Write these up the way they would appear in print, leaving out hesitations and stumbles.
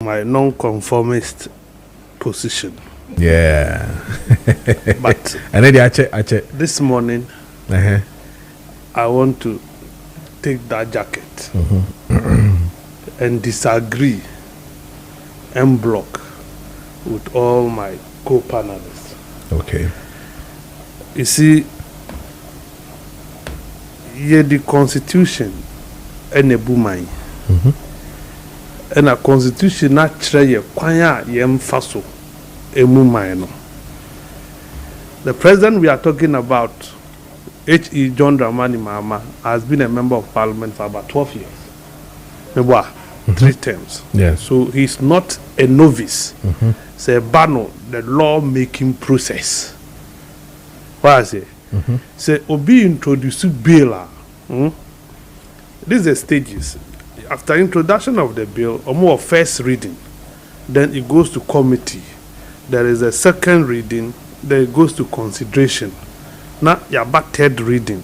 my non-conformist position. Yeah. But and then I check. This morning, I want to take that jacket and disagree and block with all my co-panelists. Okay. You see, the Constitution and a boomai. And a Constitution naturally kwanya yem faso emumai no. The president we are talking about, H.E. John Mahama, has been a member of parliament for about 12 years. Maybe 3 terms. Yeah. So he's not a novice. It's a bano, the law-making process. What I say? Say, Obi introduce bill. These are stages. After introduction of the bill, or more first reading, then it goes to committee. There is a second reading, then it goes to consideration. Now, you have third reading.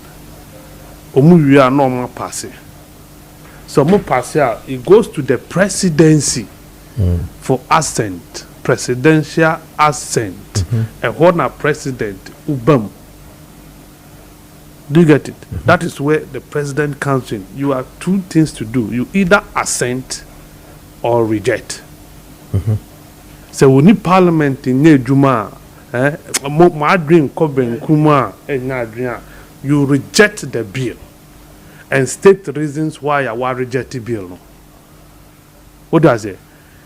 We are normal passing. So, more pass it goes to the presidency for assent, presidential assent. And what a president, Ubam. Do you get it? That is where the president comes in. You have 2 things to do. You either assent or reject. So we need parliament in Nejuma, you reject the bill and state the reasons why you are rejecting the bill. What does it?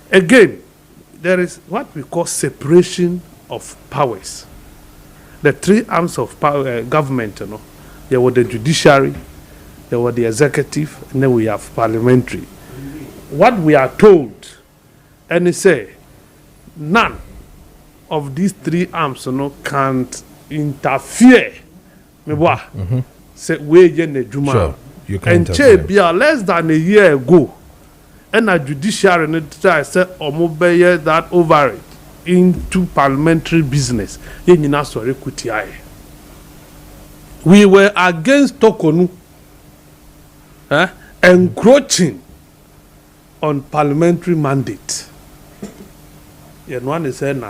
Again, there is what we call separation of powers. The 3 arms of power, government, there was the judiciary, there was the executive, and then we have parliamentary. What we are told, and they say, none of these 3 arms can't interfere. Say, Sure, you can't interfere. Less than a year ago, and a judiciary said, that over it into parliamentary business. We were against Tokonu encroaching on parliamentary mandate. And one is saying,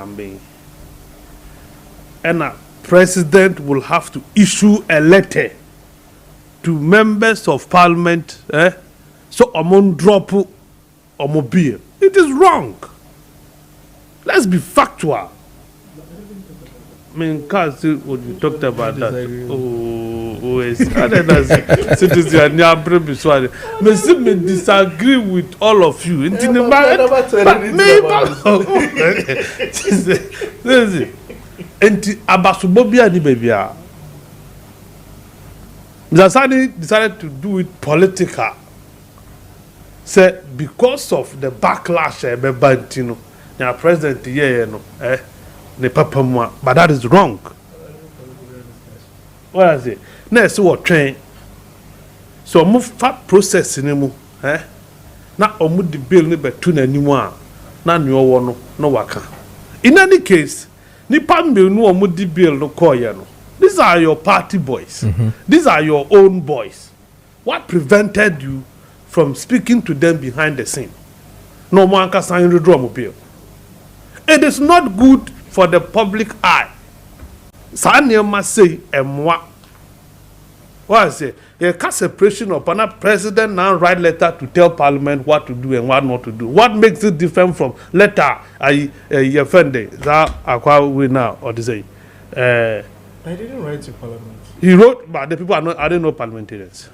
and a president will have to issue a letter to members of parliament, so among drop or mobile. It is wrong. Let's be factual. I mean, because when you talked about that, citizen, I disagree with all of you. Mzasani decided to do it political. Say because of the backlash, the president, but that is wrong. What I say? Next, what train? So move fat process in mu, na omu the bill ni between anyone. Na new one no waka. In any case, ni pambe no omu the bill no call no. These are your party boys. These are your own boys. What prevented you from speaking to them behind the scene? No one can sign the drum bill. It is not good for the public eye. Sanya must say, and what? What I say? A cast separation upon a president now write letter to tell parliament what to do and what not to do. What makes it different from letter I offend that aqua winner or the say? I didn't write to parliament. He wrote, but the people are not parliamentarians.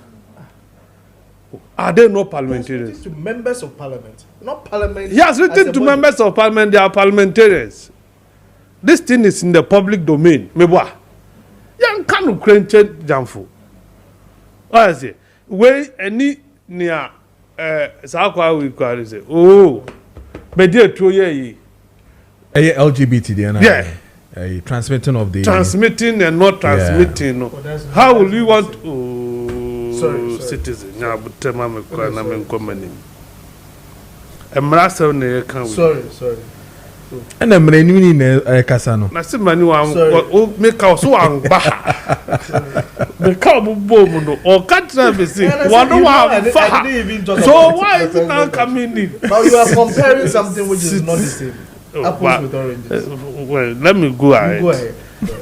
Are they no parliamentarians? To members of parliament, not parliament. He has written to members of parliament, they are parliamentarians. This thing is in the public domain. Mebwa. Yan kanu krenche jamfu. What I say? When any near Sakwa we call say, oh, but dear to ye. LGBT, yeah. Transmitting of the transmitting and not transmitting. No. How will you want sorry. citizen? Yeah, but tell me, I'm coming. Sorry. And I'm renewing Casano. Na se mani wa make out so amba. Make out boom no or catch them say one so why is it not coming in? Now you are comparing something which is not the same. Apples with oranges. Well, let me go ahead. Go ahead.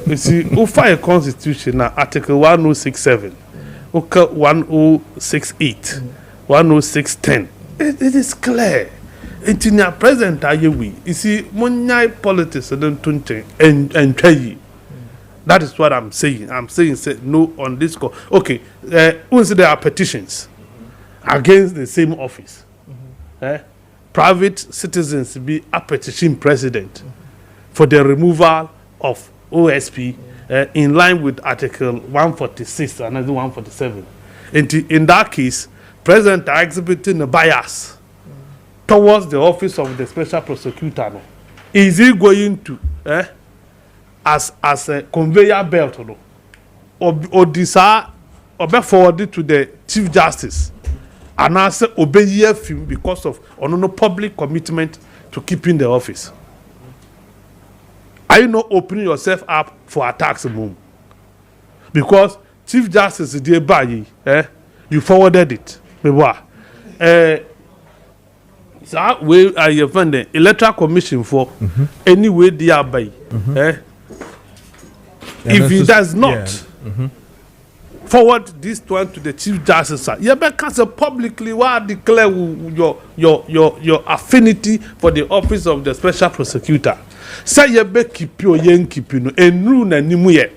You see, we file constitution now, Article 1067, 1068, 1061. It is clear. It's in your present ayewi. You see, munyai politics don't tunche and try. That is what I'm saying. I'm saying say no on this call. Okay, once there are petitions against the same office, private citizens be a petition president for the removal of OSP in line with Article 146 and 147. In that case, President are exhibiting a bias towards the office of the special prosecutor. No? Is he going to, as a conveyor belt, no? or desire, or be forwarded to the Chief Justice, and answer obey him because of no public commitment to keeping the office? Are you not opening yourself up for attacks, move? Because Chief Justice Debayi, you forwarded it. So we are you funding electoral commission for any way they are by. If he does not forward this one to the Chief Justice, you better publicly declare your affinity for the office of the special prosecutor. Say you be keep your yen keep you and rule na nimuye.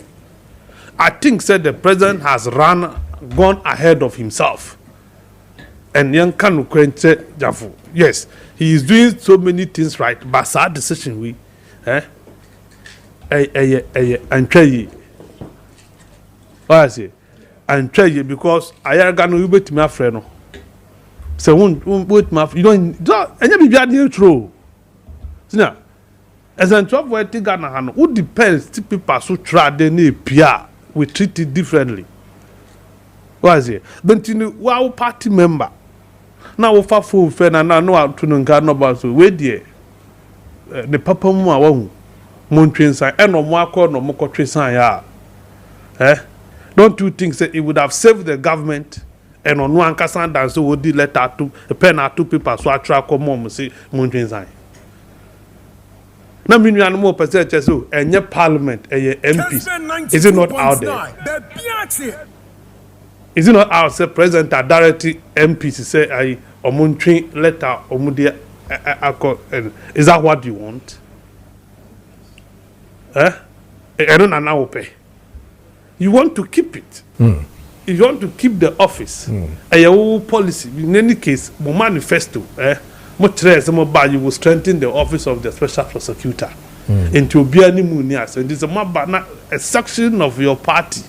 I think said the president has gone ahead of himself. And young Kanu Kwenche Jafu. Yes, he is doing so many things right, but sad decision we and try what I say and try because I are gonna you bet my friend. So won't wait my you don't and you be a true. See as an 12 way Ghana, who depends to people who try the PR, we treat it differently. What is it? But you know, wow, party member. Now, we for full fair and I know how to know about so wait there. The papa won't mountain sign and no more call no more trace sign. Don't you think that it would have saved the government and on one casan dance so would letter to a pen or two people so I try come on say mountain sign. Now, mean more percentage so and your parliament and your MPs. Is it not out there? Is it not out there? President directly MPs say I omuntrain letter omudia is that what you want? I don't know pay. You want to keep it. If you want to keep the office and your policy, in any case, my manifesto, you will strengthen the office of the special prosecutor into Biani Munias. And this is a section of your party.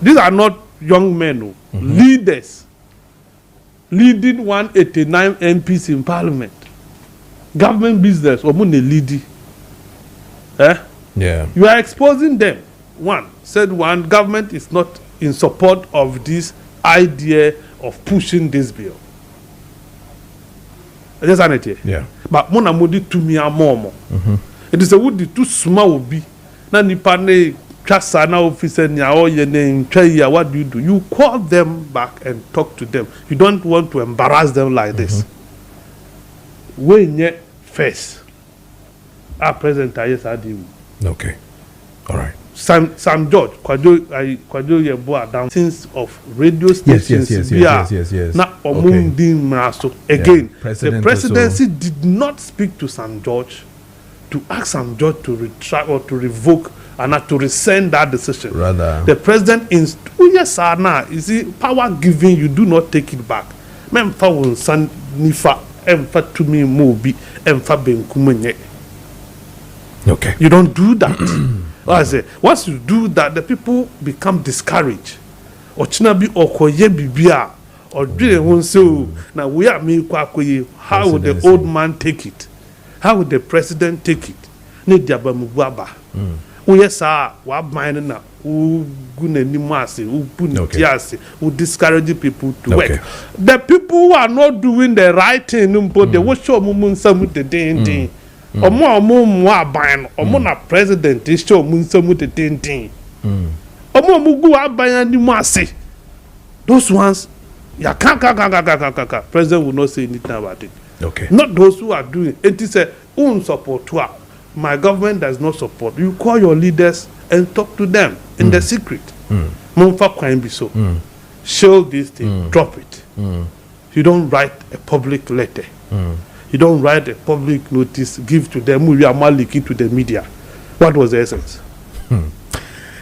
These are not young men, leaders, leading 189 MPs in parliament. Government business, or money leading. Yeah. You are exposing them. One, government is not in support of this idea of pushing this bill. Yeah. But mona modi to me a more. It is a wood too small be. Na nipa ne trasa na officer ni a oye ne try what do? You call them back and talk to them. You don't want to embarrass them like this. When ye first, our president yes I do. Okay. All right. Sam George, Kwajo Yeboah down since of radio stations. Yes. Now, again, the presidency also did not speak to Sam George to ask Sam George to retract or to revoke and not to rescind that decision. Rather, the president in 2 years now, you see, power giving, you do not take it back. Memfa won san nifa emfa to me mobi emfa benkumenye. Okay. You don't do that. I say, once you do that, the people become discouraged. Or chinabi okoye bibia or didn't want so now we are me kwakoye. How would the old man take it? How would the president take it? Need Yabamuaba. Yes, what mine now? Who guna nimasi, who punitiasi, who discourage people to work. The people who are not doing the right thing, but they will show mumun some with the day. omo mo aban omo na president is show mu nsemu tetentin omo gu aban ni mu ase those ones ya kaka president will not say anything about it. Okay. Not those who are doing it. Is a support to my government does not support. You call your leaders and talk to them in the secret. Monfa crime be so. Show this thing, drop it. You don't write a public letter. You don't write a public notice, give to them, we are maliki to the media. What was the essence?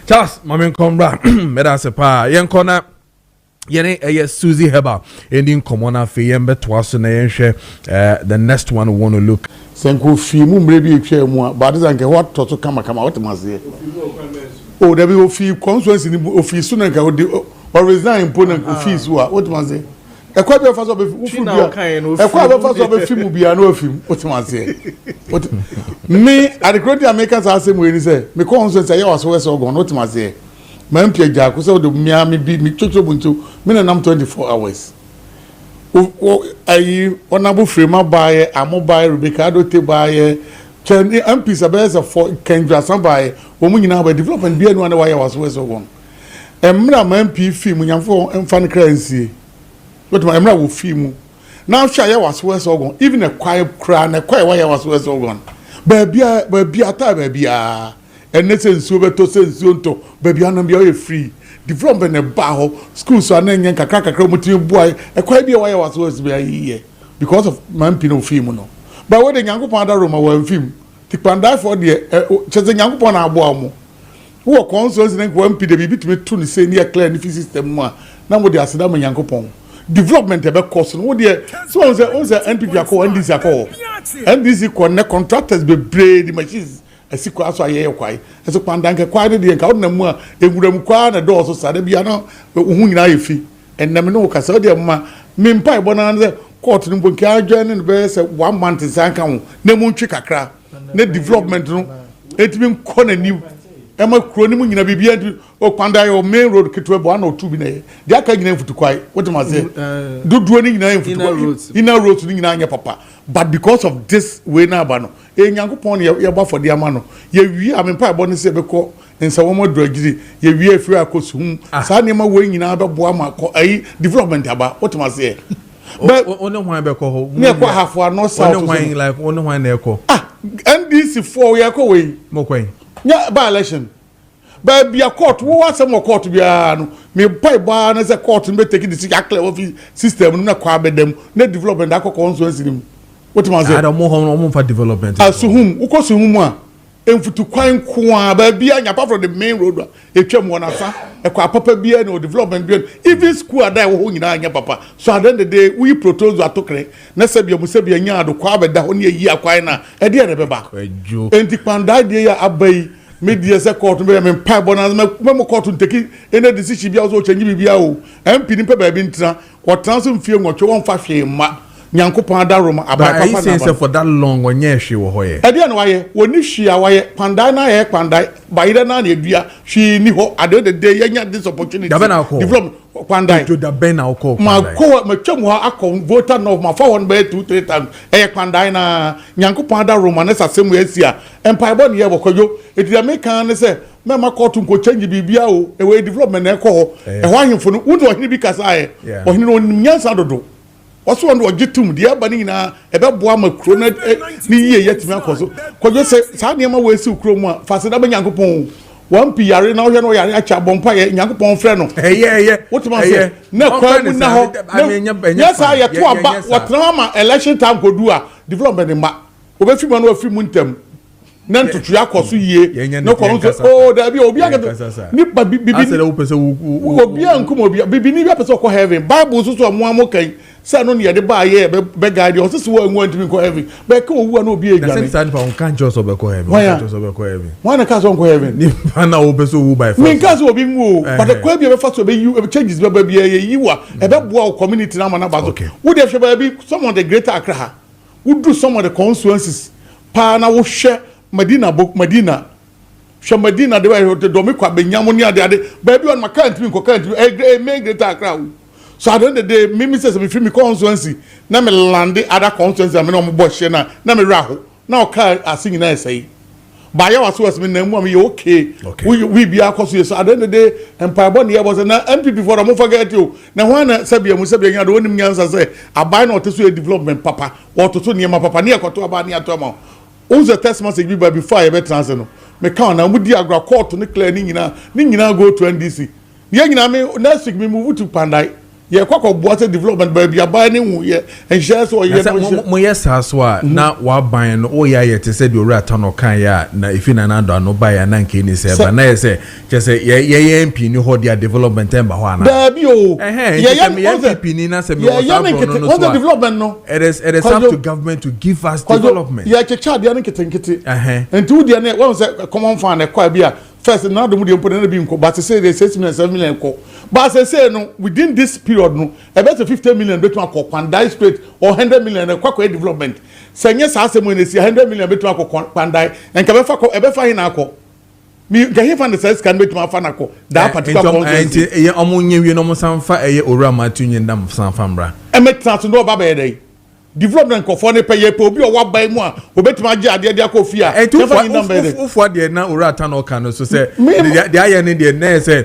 Charles, Mamin Combra, Medasepa, Yankona. Yene Susie Heba ending common fe yembe twaso na yenhwe the next one we want to look senko fi mu mrebi etwa mu ba de zanke what to kama what maze oh there be ofi constituency ni ofi so na nka o resign po na ofi so a what maze e kwa be fa so be ufu bia e kwa be fa so be fi mu bia na ofi what maze me at the Great Americans asem we ni say me constituency ya waso we so go what maze my MP Jack so the Miami be me chocho buntu me na nam 24 hours ayi honorable frema baye amobaye Rebecca Adote baye chen MP sabeza for Kendra Sambaye wo mu nyina ba development bia no na why was so won emra my MP fi mu nyamfo emfa ne kransie but my emra wo fi mu now sha ya was so won even a quiet cry na quiet why was so won ba bia ta ba bia ene sensuo beto sensuo nto baby anam bia o free development e ba ho school so anenye kakra mutimi boy e kwa bia why was so be here because of man pino film no but we the Nyankopon da Roma wa film Kpandai for the cheze Nyankopon na abo amu wo conscience ne kwa mp de bi bitimi to ne say near clear ne system mu a na mo de aseda ma Nyankopon development e be cost no wo de so on say NPP akọ NDC akọ NDC connect contractors be braid machines asiko aso aye kwai eso Kpandai nke kwai de nka wona mu a ewuram kwa na do so sade bia no hu nyina yefi ennem ne wo kasa de ma me mpa e bona na court no bonki adwane ne be se 1 month sanka ho na mu ntwe kakra na development no etimi nko na ni e ma kuro ni mu nyina bibia o Kpandai o main road kitwe bo na otu bi na ye de aka nyina mfutu kwai what ma say duduo ni nyina mfutu kwai inner road ni nyina anya papa but because of this way na ba no Nyankopon ye ba for de ama no ye wi amempa bo ne se be ko nsa wo mo dragiri ye wi afiri akosu sa ne ma wo nyina be bo ama ko ai development aba what ma say but ono hwan be ko ho ne ko hafo ano south ono hwan like ono hwan na ko NDC 4 ye ko we mo kwen nya by election ba bia court wo wa some court bia no me pai ba na se court be take decision clear office system na kwa bedem na development akoko constituency nim what ma say ada mo ho for development asuhum ukosuhum a emfutu kwan kwa ba bia nya apart from the main road etwam wona sa ekwa papa bia na development bia even school ada wo nyina anya papa so at the end of the day we propose atokre na se bia musebia nya ado kwa beda ho ne yi akwan na e de na beba enti Kpandai de ya abai media se court be me pa bona me court nteki ene decision bia so change bibia o MP ni pe ba bi ntina o transfer mfie nwotwe won fa hwe ma Nyankopon da Roma aba papa na ba for that long onye hwe wo ho ye e de na waye woni hwe a waye Kpandai na ye Kpandai ba ire na na edua hwe ni ho at the day yenya this opportunity develop Kpandai to da ben na call ma ko ma twam ho akọ voter no ma fa won be 2-3 times e Kpandai na Nyankopon da Roma na sasem esi a empire bo ne ye bokojo e di American ne se me ma court nko change bibia o e we development na e ko ho e ho ahemfo no wo ohini bi kasa e ohini no nyansa dodo also on ogitum dia bani na ebe boa makro na ni yiye yetimi akoso kojo se sa ne ma wesi ukro mu a fa se da Nyankopon one pi yare na ohwe no yare acha bompa ye Nyankopon frɛ no what man say na kwa mu na ho yes I to aba what na ma election time ko do a development ma obefi mu na ofi mu ntem na ntutu akoso yie no ko so oh da bi obi aga ni ba bibi ase da wo pese wo obi ankum obi bibi ni bi pese ko heaven bible so so mo amokan say no ne de ba ye be guide o so wo nwan timi ko heaven be ka owu na obi egane na say on kan just be ko heaven on just be ko heaven wana ka so ko heaven ni na wo pese wo by me ka so obi nwu but ko bi be fa so be you changes be bia ye yiwa e be boa community na ma na ba so wo de hwe ba bi some of the greater Accra wo do some of the constituencies pa na wo hwe Medina Medina de way do me kwa benyamo ni ade baby on my country me greater Accra so at the end of the day me say me free me constituency na me land other constituency me no mo bo hye na me raho now car asing na say by your was me na mu am okay we be akoso so at the end of the day empire born here was na MPP for am forget you na ho na sabia mu sabia nya do onim nyansa say abai na oteso a development papa ototo niema papa na ekoto aba na ato ma unze test message be before you bet answer no me count na mu di agra court ni clear ni nyina go to NDC ye nyina me next week me move to Kpandai ye kwakọ boate development baby abai ni hu ye and share so ye no mo yes aso a na wa ban no o ya ye te say the ora tano kan ya na ifi na na do no buy ya na nke ni se ba na ye say je say ye MP ni ho dia development emba ho ana baby o ye MP ni na se me was what the development no it is up to government to give us development ye checha dia nkete and two dia na when say common fund e kwa bia first now the money put na bi nko but say they 6 million 7 million ko but say no within this period no about 50 million between Kpandai straight or 100 million kwa development say yes asem we see 100 million between Kpandai and ka be fa hina akọ mi ga he fan the size can between afa na akọ that particular conference e omunye wi no mo sanfa eye owura matunye ndam sanfa mbra e metra to no baba e dey development ko for ne pay pe obi o wa ban mu a obetima age ade ade akọ fi a ufo de na owura ta no kan so say the aye ne de na say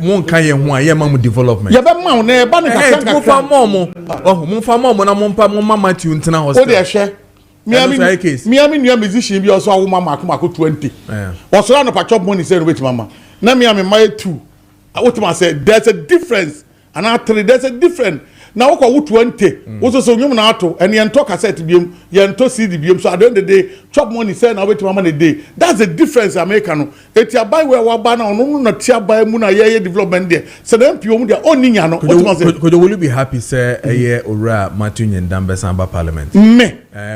won kan ye ho a ye ma mu development ye be ma wo na e ba ne ka mo fa mo na mo mpa mo mama ti untina hospital o de hye Miami new musician bi also awo mama akoma 20 also no pa chop money say no wait mama na Miami my 2 what ma say there's a difference and actually there's a difference na wo kwa 20 wo so nyum na ato and yen talk cassette biem yen to CD biem so at the end of the day chop money say na wait mama na day that's the difference America no eti abai we wa ba na ono na tia bai mu na ye development there so dem pio mu there oni nya no what ma say could you be happy say eye ora matunye ndambe samba parliament me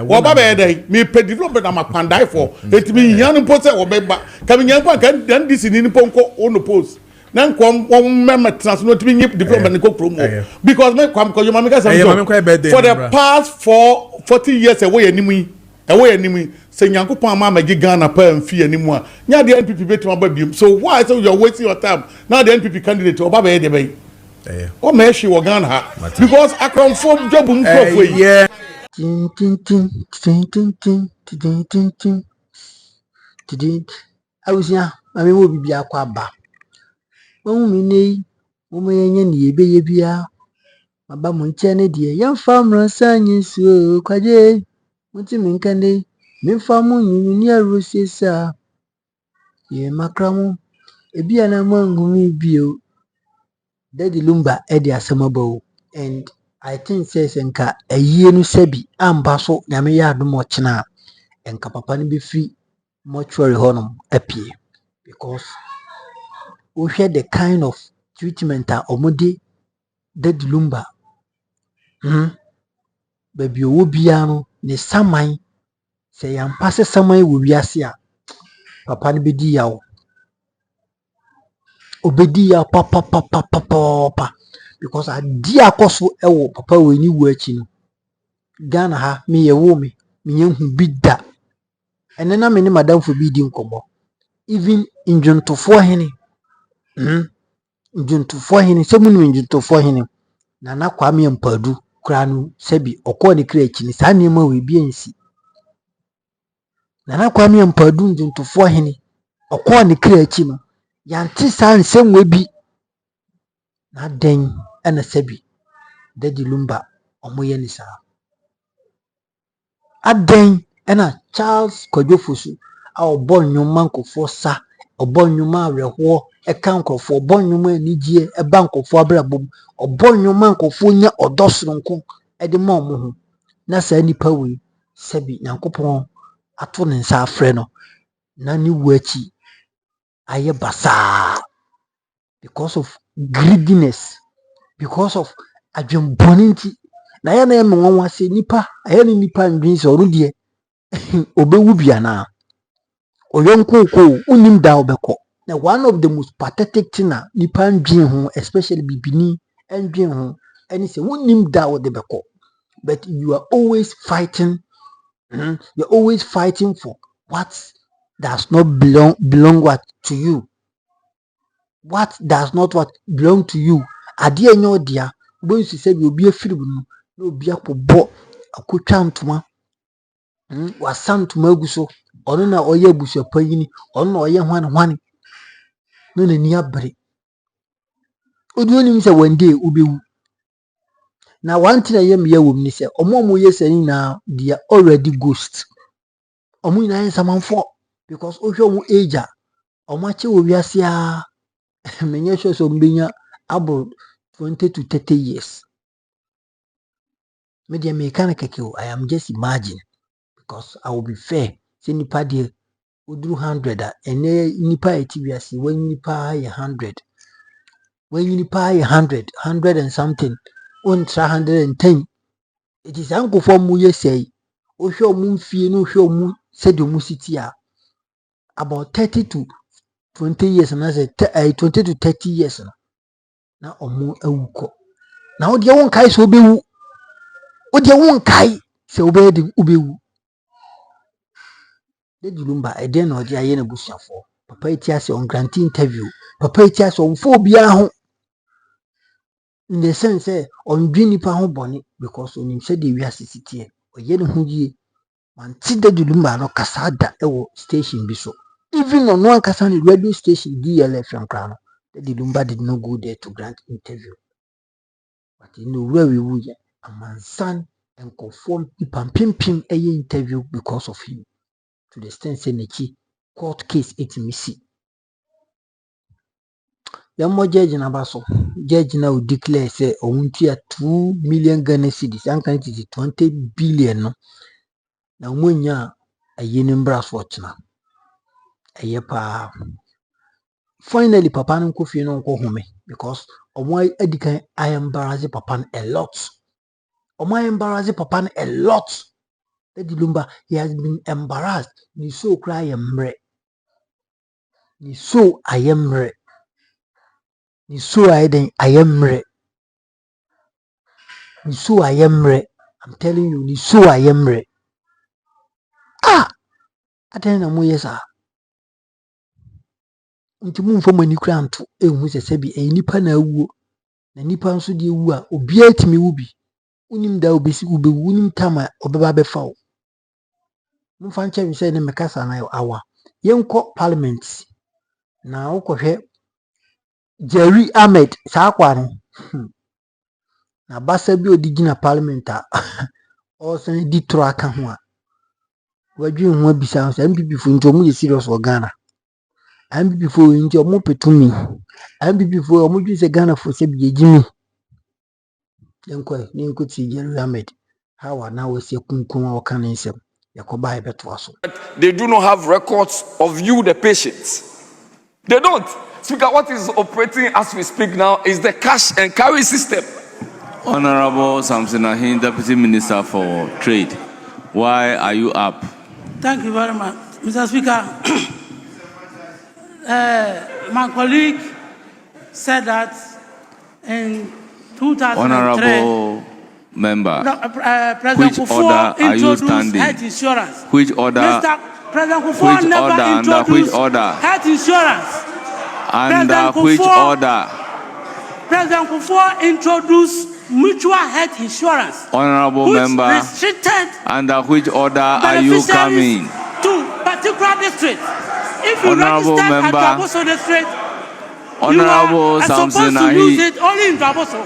wo ba be dey me pe development na Kpandai for eti me nya no po say wo be ba ka me nya kwa kan dan dis ni po nko ono post nan kom mema transfer to be development ko promo because me kwam ko yoma me ka say for the past 40 years away animi say Nyankopon ama magi Ghana pa amfi animu a nya the NPP betima ba biom so why so you are wasting your time now the NPP candidate oba ba de bay o me hwe wo Ghana ha because akramfo job mfofo yi awusia mame wo bibia kwa ba won mi nei wo me yenye ne yebeye bia aba mo nche ne de yemfa mransa nyisu kwaje muti minkande mimfa mu nyunyu ni arosesa ye makramu ebia na mangumi bio Daddy Lumba edi asemabo and I think says enka ayie no sabi amba so nyame ya adom ochena enka papa no be free mortuary honum apie because we hear the kind of treatment a omode Daddy Lumba baby owo bia no ne saman se yampa se saman wo wiase a papa no bedi yawo obedi ya papa because adi akoso ewo papa we ni wo achi no Ghana ha me ye wo me nyehu bida ene na me ni madam fo bi di nkomo even injuntofo hene injuntofo hene se mu ni injuntofo hene na Kwame Mpadu kra no sebi okọ ne kra achi ni sa nema we bi ansi na Kwame Mpadu injuntofo hene okọ ne kra achi no yanti sa nsem we bi na den ena sebi Daddy Lumba omoye ni sa aden ena Charles Kojofosu a obon nyoma nkofo sa obon nyoma aweho eka nkofo obon nyoma anigye eba nkofo abrabom obon nyoma nkofo nya odosronko ede ma omo ho na sa nipa we sebi Nyankopon ato ne nsa afre no na ni wachi aye basa because of greediness because of adwemboninti na ya na eme wonwa se nipa aye ni nipa ndwin se oru de obewu bia na oyonkoko unim da obeko na one of the most pathetic thing na nipa ndwin ho especially bibini ndwin ho any say unim da o de beko but you are always fighting you're always fighting for what does not belong what to you what does not what belong to you ade enyo dia bo nsi se bi obi afiri no na obi akobọ akotwa ntoma Wasantuma gu so. Ono na oye abusuapanyini. Ono na oye hwane. No na ni abere. Odu onim sɛ one day ubewu. Na one thing I am here with me say omo yes na they are already ghost. Omo ina yen samanfo because ohwe omo age a omo ache wo wiase a menye sure so mbenya about 20 to 30 years. Me dey me kan keke I am just imagine because I will be fair. Say nipa dey oduru 100 a ene nipa eti wiase when nipa ye 100. When nipa ye 100 and something on 110. It is uncle for mu say ohwe omo mfie no ohwe omo said omo city a about 30 to 20 years and I say 20 to 30 years na omo awuko. Na wo de won kai so obewu. Wo de won kai se obewu. De dilumba e den na odi aye na busuafo. Papa eti ase on grant interview. Papa eti ase on fo bia ho. In the sense say on dwi nipa ho bone because onim se de wi asisitie. Oye ne ho yie. Man ti de dilumba no kasada e wo station bi so. Even on one kasani radio station DLFM crown. The dilumba did not go there to grant interview. But you know where we would a man son and conform pim a interview because of him. To the extent say court case it missy. The more judge in Abaso, judge now declare say only 2 million Ghana cedis, and can it is 20 billion. No, now when ya a yenim brass watch now. A yepa finally papa no kofi no go home because omo edikan I embarrass papa a lot. Omo embarrass papa a lot. Lumba, he has been embarrassed. Ni so cry emre. Ni so I emre. Ni so I den I emre. Ni so I emre. I'm telling you, ni so I emre. Ah, atena mo yesa. Nti mu mfo mani kura nto ehu sese bi nipa na awuo. Na nipa nso de ewu a obi atimi wu bi. Unim da obesi ubewu unim tama obeba befa wo. Mfa nche bi say ne mekasa na awa. Yenko parliament. Na wokohwe Jerry Ahmed sakwa no. Na basa bi odigina parliament a o san di tro aka ho a. Wadwi ho abisa so NPP fo nti omo ye serious o Ghana. NPP fo nti omo petumi. NPP fo omo dwi se Ghana fo se bi ejimi. Yenko ni nkuti Jerry Ahmed. How are now we say kunkun o kan nsem. Yakoba ebeto aso. They do not have records of you, the patients. They don't. Speaker, what is operating as we speak now is the cash and carry system. Honorable Samson Ahin, Deputy Minister for Trade, why are you up? Thank you very much, Mr. Speaker. My colleague said that in 2003, Honorable Member, President which order Kufuor are you introduced standing? health insurance. Which order? President Kufuor Which never order? Under introduced which order? health insurance. Under which order? President Kufuor introduced mutual health insurance. Honorable which Member, restricted under which order are you coming? To particular districts. If you Honorable register Member, at Draboso district, Honorable you are supposed Samson to use Ahi, it only in Draboso.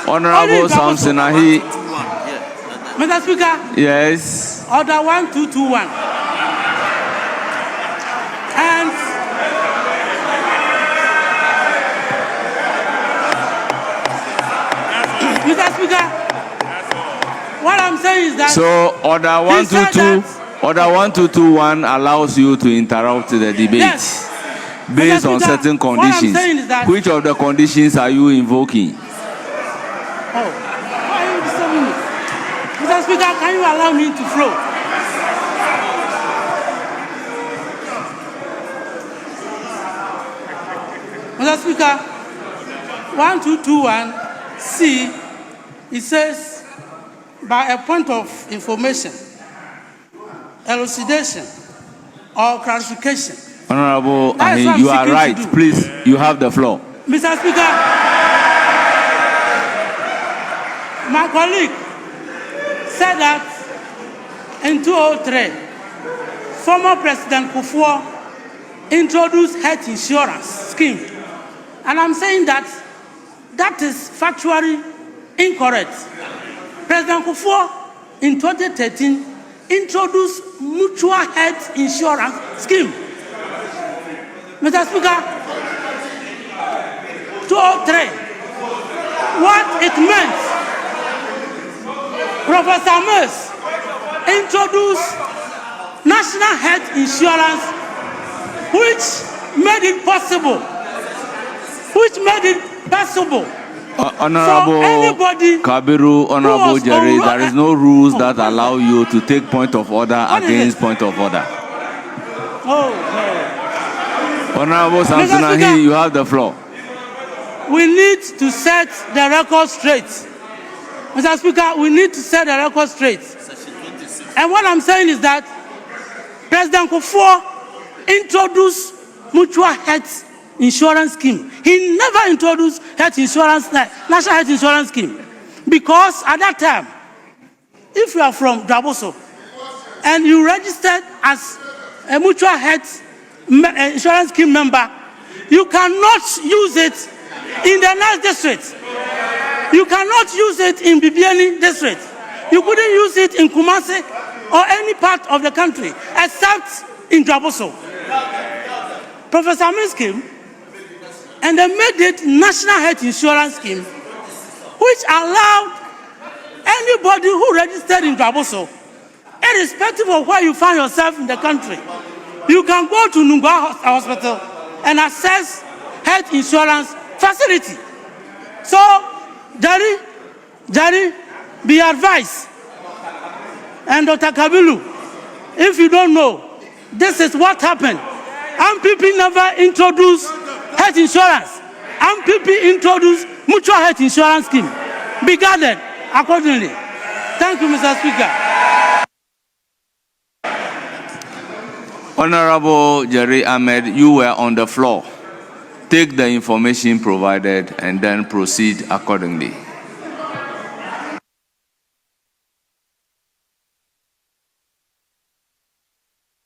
Honorable Samson Ahi, Mr. Speaker, yes. Order 1221. And Mr. Speaker, what I'm saying is that So order 1221 allows you to interrupt the debate. Yes. Based on Mr. Speaker, certain what I'm conditions. saying is that- Which of the conditions are you invoking? why are you disturbing me? Mr. Speaker, can you allow me to flow? Mr. Speaker, 1221C, it says, by a point of information, elucidation, or clarification. Honorable That is Ahi, what you I'm are seeking right. to do. Please, you have the floor. Mr. Speaker, my colleague said that in 2003, former President Kufuor introduced health insurance scheme. And I'm saying that that is factually incorrect. President Kufuor in 2013 introduced mutual health insurance scheme. Mr. Speaker, 203, what it meant, Professor Mills introduced national health insurance, which made it possible, Honorable Kabiru, Honorable Jerry, there is no rules that allow you to take point of order against point of order. Honorable Samson Ahi, you have the floor. We need to set the record straight. Mr. Speaker, we need to set the record straight. And what I'm saying is that President Kufuor introduced mutual health insurance scheme. He never introduced national health insurance scheme, because at that time, if you are from Draboso and you registered as a mutual health insurance scheme member, you cannot use it in the next district. You cannot use it in Bibiani district. You couldn't use it in Kumasi or any part of the country except in Draboso. Professor Mills came and they made it national health insurance scheme, which allowed anybody who registered in Draboso, irrespective of where you find yourself in the country, you can go to Nungwa Hospital and access health insurance facility. So, Jerry, be advised. And Dr. Kabilu, if you don't know, this is what happened. NPP never introduced health insurance. NPP introduced mutual health insurance scheme. Be guarded accordingly. Thank you, Mr. Speaker. Honorable Jerry Ahmed, you were on the floor. Take the information provided and then proceed accordingly.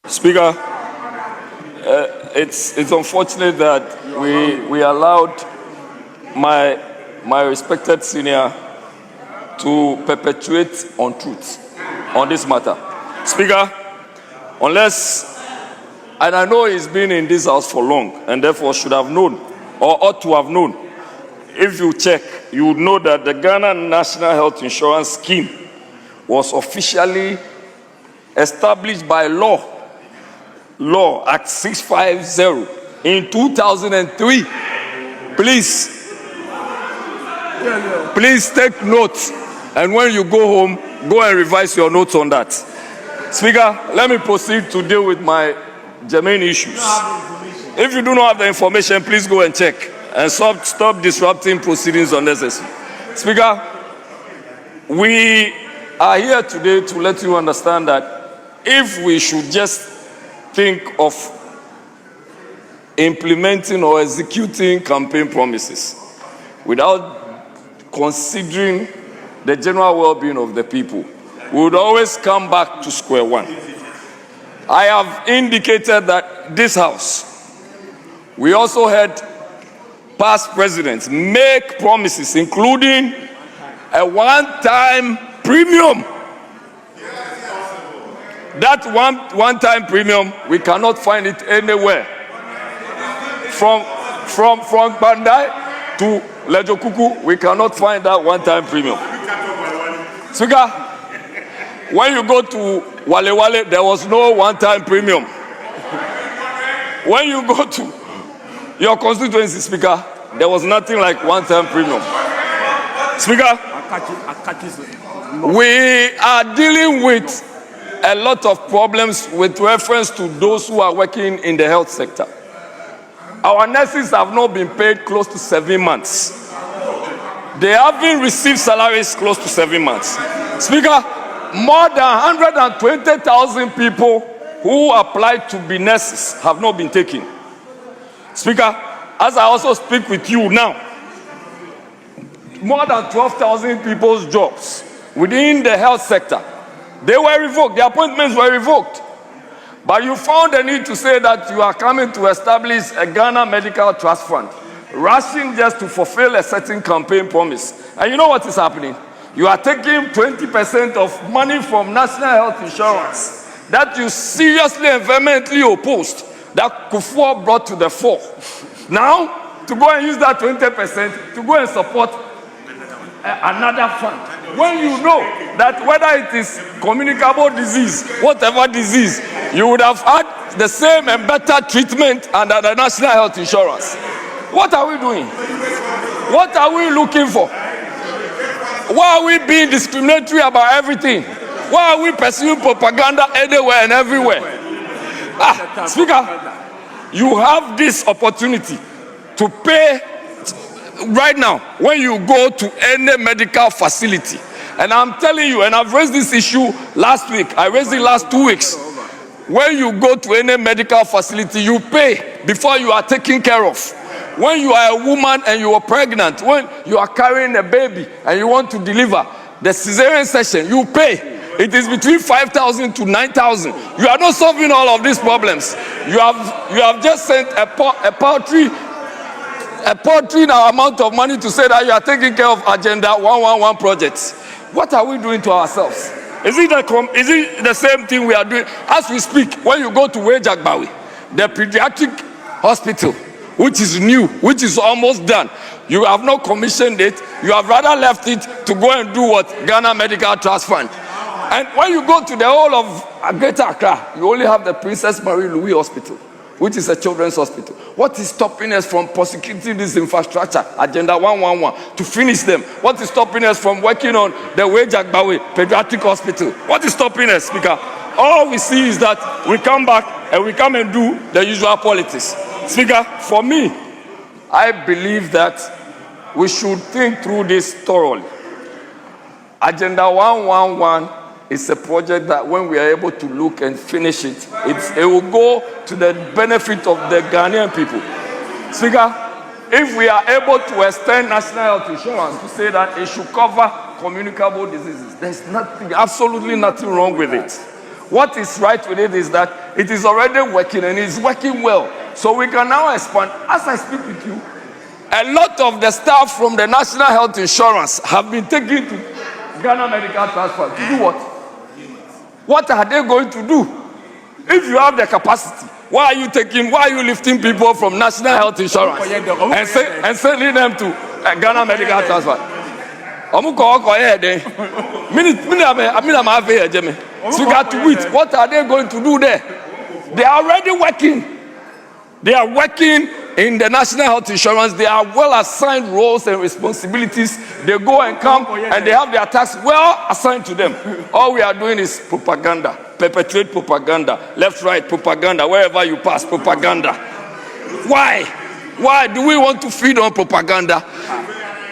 Speaker, it's unfortunate that we allowed my respected senior to perpetuate untruths on this matter. Speaker, unless, and I know he's been in this house for long and therefore should have known or ought to have known, if you check, you would know that the Ghana National Health Insurance Scheme was officially established by Law Act 650 in 2003. Please take notes, and when you go home, go and revise your notes on that. Speaker, let me proceed to deal with my germane issues. If you do not have the information, please go and check and stop disrupting proceedings unnecessarily. Speaker, we are here today to let you understand that if we should just think of implementing or executing campaign promises without considering the general well-being of the people, we would always come back to square one. I have indicated that this House, we also had past presidents make promises, including a one-time premium. That one-time premium, we cannot find it anywhere. From Kpandai to Lejokuku, we cannot find that one-time premium. Speaker, when you go to Wale, there was no one-time premium. When you go to your constituency, Speaker, there was nothing like one-time premium. Speaker, we are dealing with a lot of problems with reference to those who are working in the health sector. Our nurses have not been paid close to 7 months. They haven't received salaries close to 7 months. Speaker, more than 120,000 people who applied to be nurses have not been taken. Speaker, as I also speak with you now, more than 12,000 people's jobs within the health sector They were revoked. The appointments were revoked. But you found the need to say that you are coming to establish a Ghana Medical Trust Fund, rushing just to fulfill a certain campaign promise. And you know what is happening? You are taking 20% of money from National Health Insurance that you seriously and vehemently opposed, that Kufuor brought to the fore. Now, to go and use that 20% to go and support another fund, when you know that whether it is communicable disease, whatever disease, you would have had the same and better treatment under the National Health Insurance. What are we doing? What are we looking for? Why are we being discriminatory about everything? Why are we pursuing propaganda anywhere and everywhere? Speaker, you have this opportunity to pay right now when you go to any medical facility. And I'm telling you, and I've raised this issue last week, I raised it last 2 weeks. When you go to any medical facility, you pay before you are taken care of. When you are a woman and you are pregnant, when you are carrying a baby and you want to deliver, the cesarean section, you pay. It is between 5,000 to 9,000. You are not solving all of these problems. You have just sent a paltry amount of money to say that you are taking care of Agenda 111 projects. What are we doing to ourselves? Is it the same thing we are doing as we speak? When you go to Wejagbawi, the pediatric hospital, which is new, which is almost done, you have not commissioned it. You have rather left it to go and do what? Ghana Medical Trust Fund. And when you go to the whole of Greater Accra, you only have the Princess Marie Louis Hospital, which is a children's hospital. What is stopping us from prosecuting this infrastructure, Agenda 111, to finish them? What is stopping us from working on the Wejagbawi Pediatric Hospital? What is stopping us, Speaker? All we see is that we come back and we come and do the usual politics. Speaker, for me, I believe that we should think through this thoroughly. Agenda 111 is a project that when we are able to look and finish it, it will go to the benefit of the Ghanaian people. Speaker, if we are able to extend national health insurance to say that it should cover communicable diseases, there's nothing, absolutely nothing wrong with it. What is right with it is that it is already working and it's working well. So we can now expand. As I speak with you, a lot of the staff from the National Health Insurance have been taken to Ghana Medical Trust Fund to do what? What are they going to do? If you have the capacity, why are you lifting people from National Health Insurance and sending them to Ghana Medical Trust Fund? So you got to wait. What are they going to do there? They are already working. They are working in the National Health Insurance. They are well assigned roles and responsibilities. They go and come and they have their tasks well assigned to them. All we are doing is propaganda, perpetrate propaganda, left, right propaganda, wherever you pass propaganda. Why? Why do we want to feed on propaganda?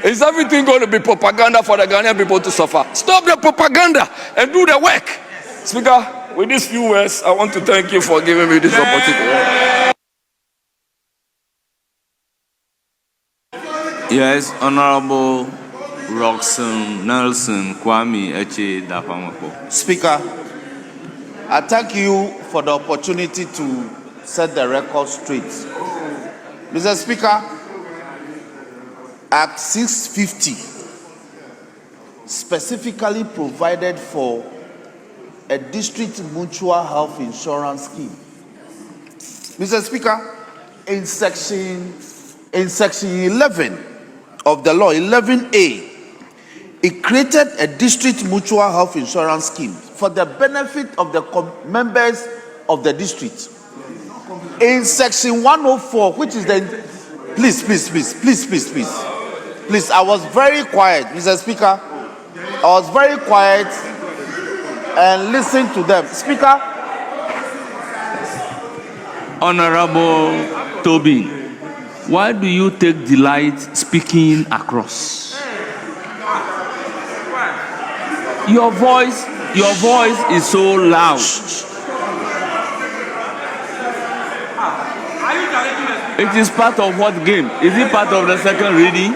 Is everything going to be propaganda for the Ghanaian people to suffer? Stop the propaganda and do the work. Speaker, with these few words, I want to thank you for giving me this opportunity. Yes, Honorable Roxanne Nelson Kwame Eche Dapamako. Speaker, I thank you for the opportunity to set the record straight. Mr. Speaker, Act 650 specifically provided for a district mutual health insurance scheme. Mr. Speaker, in section 11 of the law, 11A, it created a district mutual health insurance scheme for the benefit of the members of the district. In section 104, which is the... Please, I was very quiet, Mr. Speaker. I was very quiet and listened to them. Speaker. Honorable Tobin, why do you take delight speaking across? Your voice is so loud. It is part of what game? Is it part of the second reading?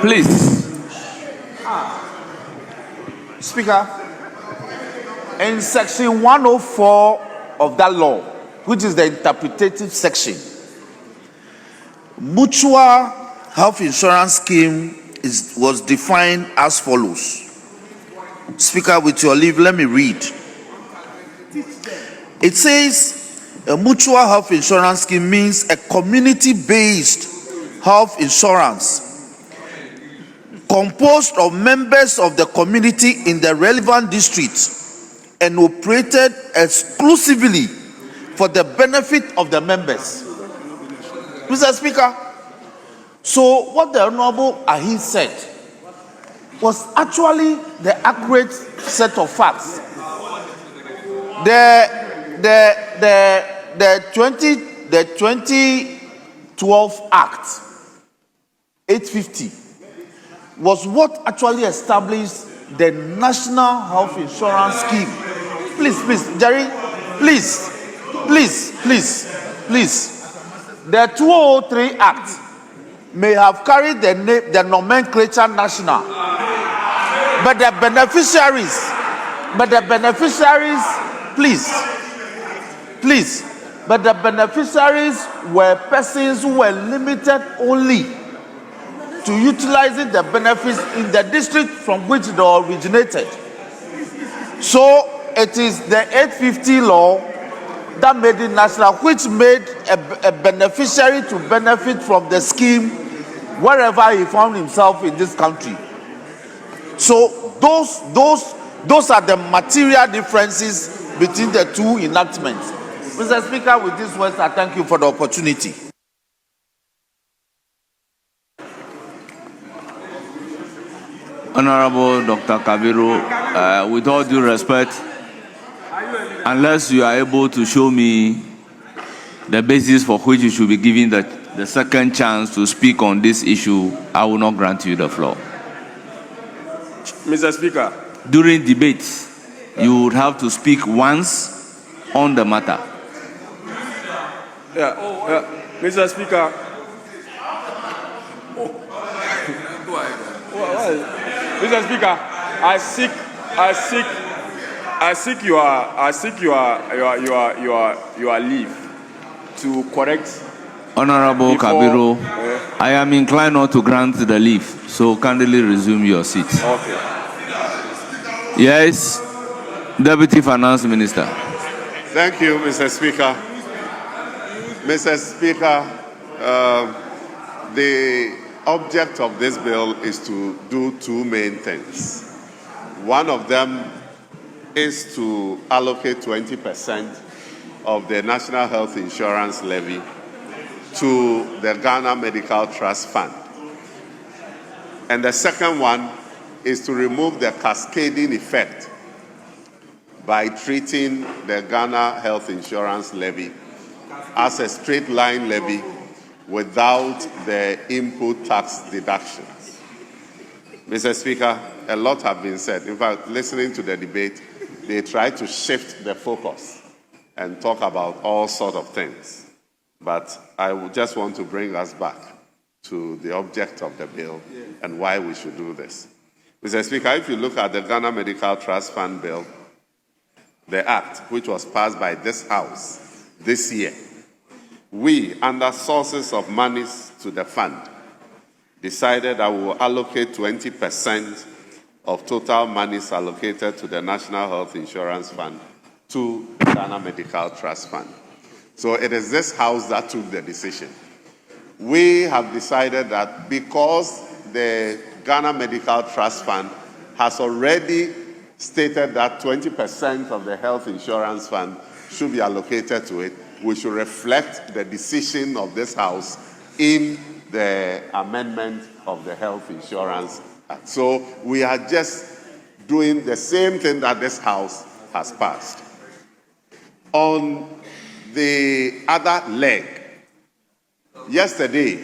Please. Speaker, in section 104 of that law, which is the interpretative section, mutual health insurance scheme was defined as follows. Speaker, with your leave, let me read. It says a mutual health insurance scheme means a community-based health insurance composed of members of the community in the relevant district and operated exclusively for the benefit of the members. Mr. Speaker, so what the Honorable Ahi said was actually the accurate set of facts. The 2012 Act 850 was what actually established the National Health Insurance Scheme. Please, Jerry, please. The 2003 Act may have carried the name, the nomenclature national, but the beneficiaries, but the beneficiaries were persons who were limited only to utilizing the benefits in the district from which they originated. So it is the 850 law that made it national, which made a beneficiary to benefit from the scheme wherever he found himself in this country. So those are the material differences between the two enactments. Mr. Speaker, with these words, I thank you for the opportunity. Honorable Dr. Kabiru, with all due respect, unless you are able to show me the basis for which you should be given the second chance to speak on this issue, I will not grant you the floor. Mr. Speaker. During debates, you would have to speak once on the matter. Mr. Speaker. Mr. Speaker, I seek your leave to correct. Honorable Kabiru, I am inclined not to grant the leave, so kindly resume your seat. Okay. Yes, Deputy Finance Minister. Thank you, Mr. Speaker. Mr. Speaker, the object of this bill is to do two main things. One of them is to allocate 20% of the National Health Insurance Levy to the Ghana Medical Trust Fund. And the second one is to remove the cascading effect by treating the Ghana Health Insurance Levy as a straight line levy without the input tax deductions. Mr. Speaker, a lot have been said. In fact, listening to the debate, they try to shift the focus and talk about all sorts of things. But I would just want to bring us back to the object of the bill and why we should do this. Mr. Speaker, if you look at the Ghana Medical Trust Fund bill, the act which was passed by this House this year, we, under sources of monies to the fund, decided that we will allocate 20% of total monies allocated to the National Health Insurance Fund to Ghana Medical Trust Fund. So it is this House that took the decision. We have decided that because the Ghana Medical Trust Fund has already stated that 20% of the health insurance fund should be allocated to it, we should reflect the decision of this House in the amendment of the Health Insurance Act. So we are just doing the same thing that this House has passed. On the other leg, yesterday,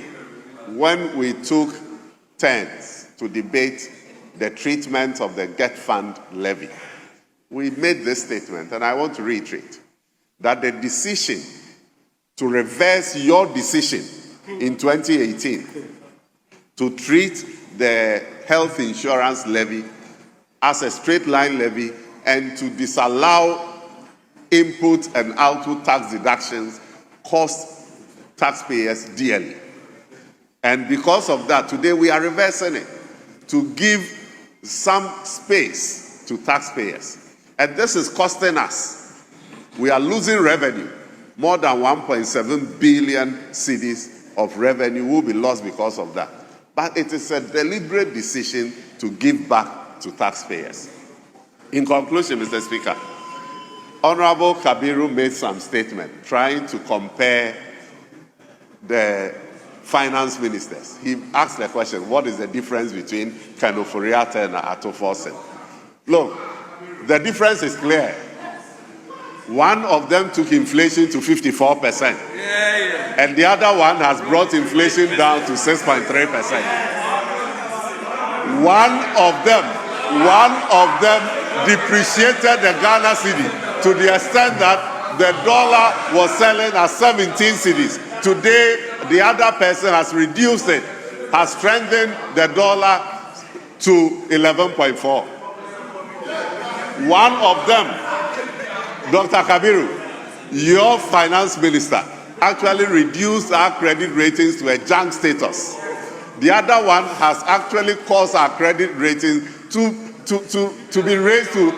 when we took turns to debate the treatment of the Get Fund levy, we made this statement, and I want to reiterate, that the decision to reverse your decision in 2018 to treat the health insurance levy as a straight line levy and to disallow input and output tax deductions cost taxpayers dearly. And because of that, today we are reversing it to give some space to taxpayers. And this is costing us. We are losing revenue. More than 1.7 billion cedis of revenue will be lost because of that. But it is a deliberate decision to give back to taxpayers. In conclusion, Mr. Speaker, Honorable Kabiru made some statement trying to compare the finance ministers. He asked the question, what is the difference between Kanoforiata and Atoforsen? Look, the difference is clear. One of them took inflation to 54%, and the other one has brought inflation down to 6.3%. One of them depreciated the Ghana cedi to the extent that the dollar was selling at 17 cedis. Today, the other person has reduced it, has strengthened the dollar to 11.4. One of them, Dr. Kabiru, your finance minister, actually reduced our credit ratings to a junk status. The other one has actually caused our credit rating to be raised to.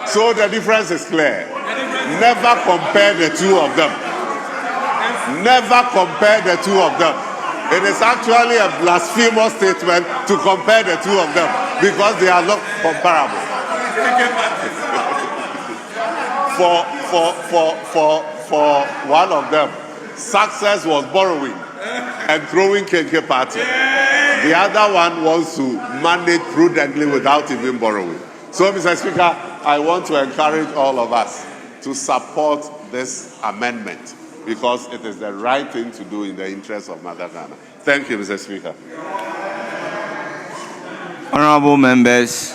So the difference is clear. Never compare the two of them. Never compare the two of them. It is actually a blasphemous statement to compare the two of them because they are not comparable. For one of them, success was borrowing and throwing KK party. The other one wants to manage prudently without even borrowing. So, Mr. Speaker, I want to encourage all of us to support this amendment because it is the right thing to do in the interest of Mother Ghana. Thank you, Mr. Speaker. Honorable members,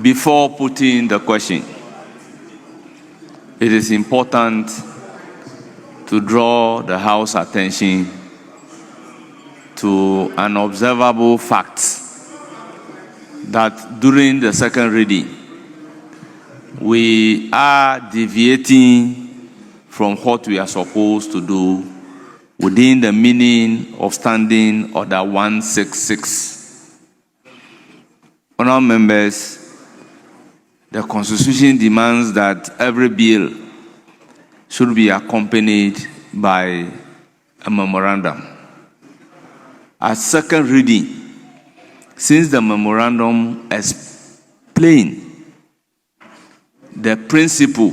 before putting the question, it is important to draw the House attention to an observable fact that during the second reading, we are deviating from what we are supposed to do within the meaning of Standing Order 166. Honourable members, the Constitution demands that every bill should be accompanied by a memorandum. At second reading, since the memorandum explains the principle,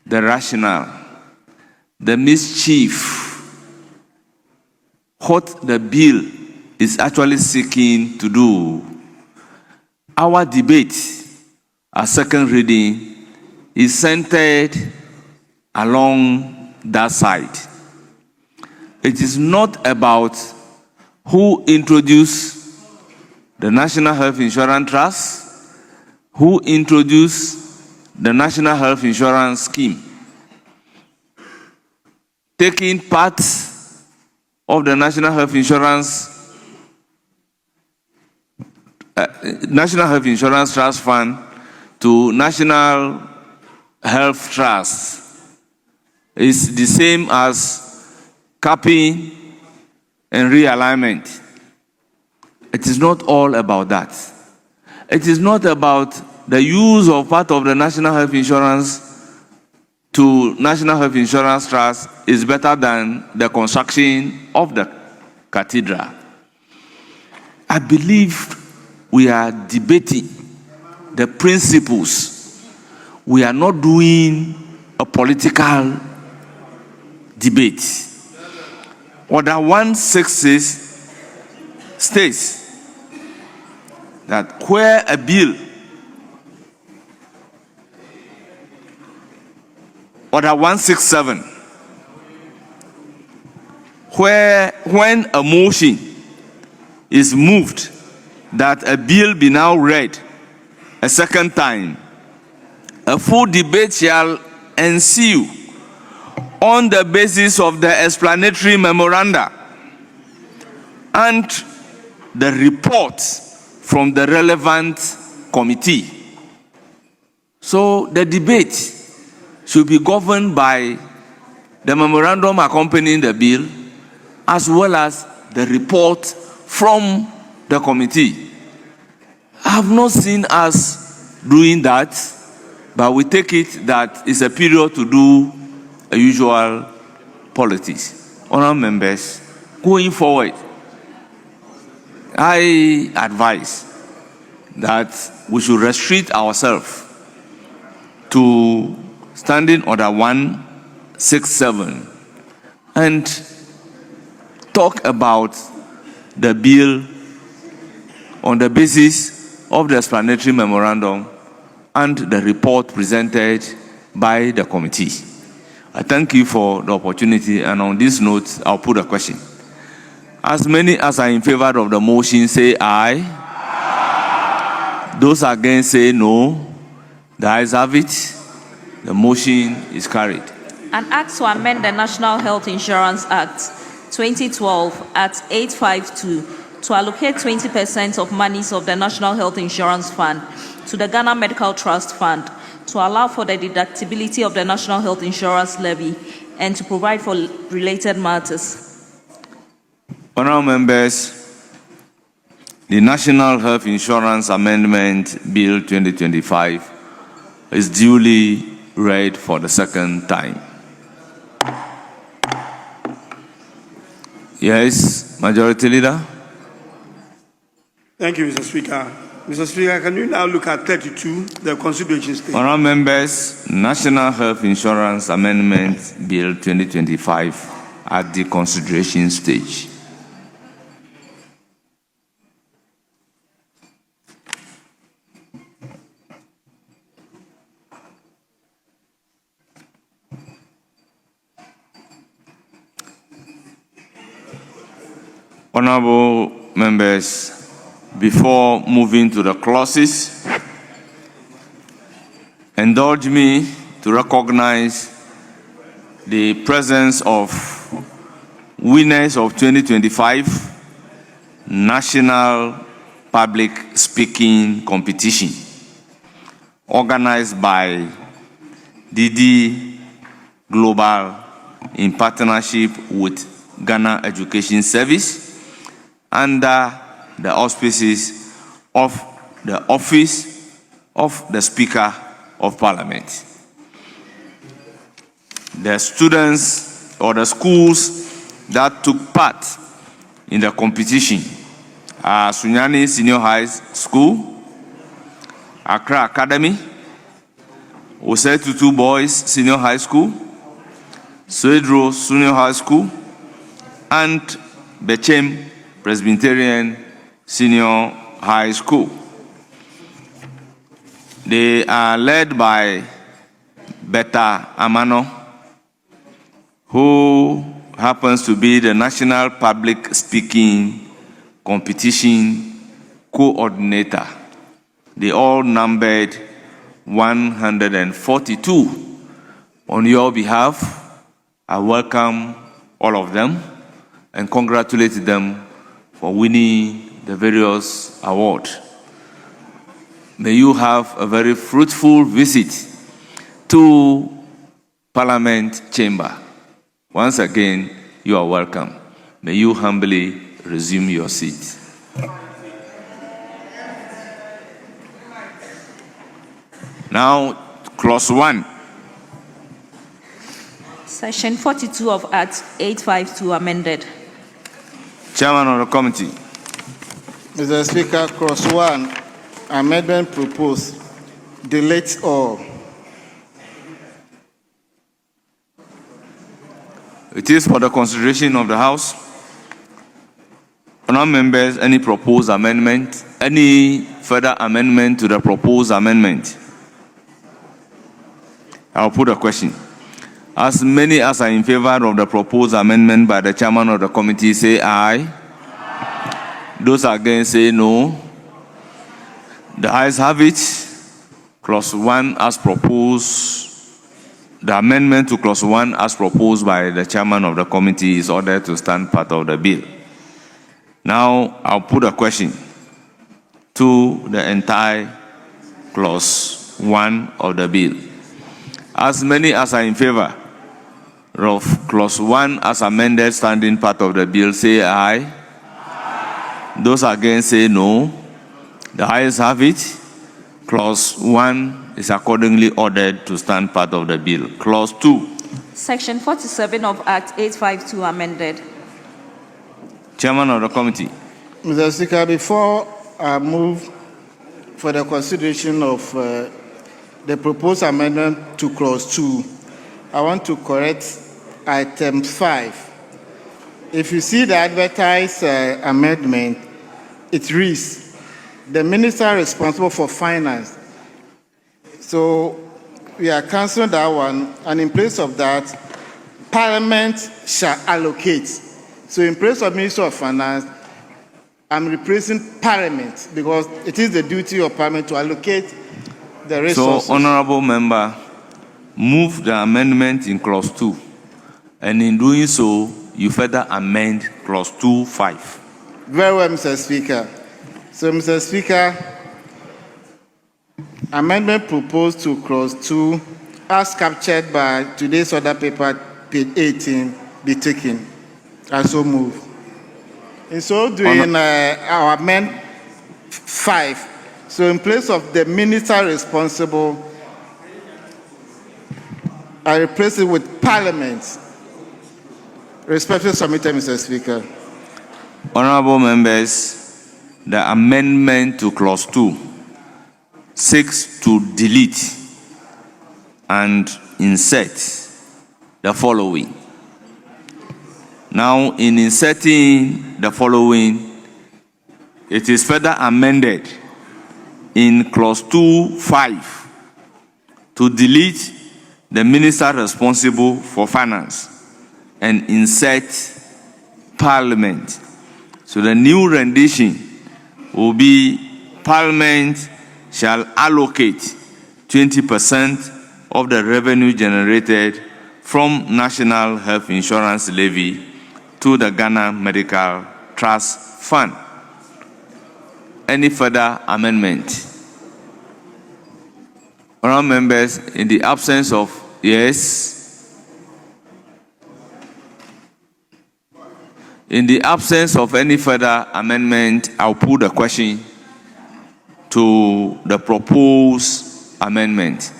the rationale, the mischief, what the bill is actually seeking to do, our debate at second reading is centered along that side. It is not about who introduced the National Health Insurance Trust, who introduced the National Health Insurance Scheme. Taking part of the National Health Insurance Trust Fund to National Health Trust is the same as capping and realignment. It is not all about that. It is not about the use of part of the National Health Insurance to National Health Insurance Trust is better than the construction of the cathedral. I believe we are debating the principles. We are not doing a political debate. Order 166 states that where a bill, Order 167, when a motion is moved that a bill be now read a second time, a full debate shall ensue on the basis of the explanatory memoranda and the report from the relevant committee. So the debate should be governed by the memorandum accompanying the bill, as well as the report from the committee. I have not seen us doing that, but we take it that it's a period to do a usual politics. Honourable members, going forward, I advise that we should restrict ourselves to Standing Order 167 and talk about the bill on the basis of the explanatory memorandum and the report presented by the committee. I thank you for the opportunity, and on this note, I'll put a question. As many as are in favor of the motion, say aye. Aye. Those against, say no. The ayes have it. The motion is carried. An act to amend the National Health Insurance Act 2012 at 852 to allocate 20% of monies of the National Health Insurance Fund to the Ghana Medical Trust Fund to allow for the deductibility of the National Health Insurance Levy and to provide for related matters. Honourable members, the National Health Insurance Amendment Bill 2025 is duly read for the second time. Yes, Majority Leader. Thank you, Mr. Speaker. Mr. Speaker, can you now look at 32, the consideration stage? Honourable members, National Health Insurance Amendment Bill 2025 at the consideration stage. Honourable members, before moving to the clauses, indulge me to recognize the presence of winners of 2025 National Public Speaking Competition, organized by DD Global in partnership with Ghana Education Service, under the auspices of the Office of the Speaker of Parliament. The students or the schools that took part in the competition are Sunyani Senior High School, Accra Academy, Ose Tutu Boys Senior High School, Swedro Senior High School, and Bechem Presbyterian Senior High School. They are led by Beta Amano, who happens to be the National Public Speaking Competition Coordinator. They all numbered 142. On your behalf, I welcome all of them and congratulate them for winning the various awards. May you have a very fruitful visit to Parliament Chamber. Once again, you are welcome. May you humbly resume your seat. Now, clause 1. Section 42 of Act 852 amended. Chairman of the committee. Mr. Speaker, clause 1, amendment proposed, delete all. It is for the consideration of the House. Honourable members, any proposed amendment, any further amendment to the proposed amendment? I'll put a question. As many as are in favor of the proposed amendment by the chairman of the committee, say aye. Those against, say no. The ayes have it. Clause 1 as proposed. The amendment to clause 1 as proposed by the chairman of the committee is ordered to stand part of the bill. Now, I'll put a question to the entire clause 1 of the bill. As many as are in favor of clause 1 as amended, standing part of the bill, say aye. Those against say no. The ayes have it. Clause 1 is accordingly ordered to stand part of the bill. Clause 2. Section 47 of Act 852 amended. Chairman of the committee. Mr. Speaker, before I move for the consideration of the proposed amendment to clause 2, I want to correct item 5. If you see the advertised amendment, it reads, the minister responsible for finance. So we are cancelling that one, and in place of that, Parliament shall allocate. So in place of Minister of Finance, I'm replacing Parliament because it is the duty of Parliament to allocate the resources. So, Honorable Member, move the amendment in clause 2, and in doing so, you further amend clause 2(5). Very well, Mr. Speaker. So, Mr. Speaker, amendment proposed to clause 2, as captured by today's order paper, page 18, be taken. I so move. In so doing, our amend 5. So, in place of the minister responsible, I replace it with Parliament. Respectfully submitted, Mr. Speaker. Honorable members, the amendment to clause 2 seeks to delete and insert the following. Now, in inserting the following, it is further amended in clause 2(5) to delete the minister responsible for finance and insert Parliament. So the new rendition will be Parliament shall allocate 20% of the revenue generated from National Health Insurance Levy to the Ghana Medical Trust Fund. Any further amendment? Honourable members, in the absence of yes, in the absence of any further amendment, I'll put the question to the proposed amendment.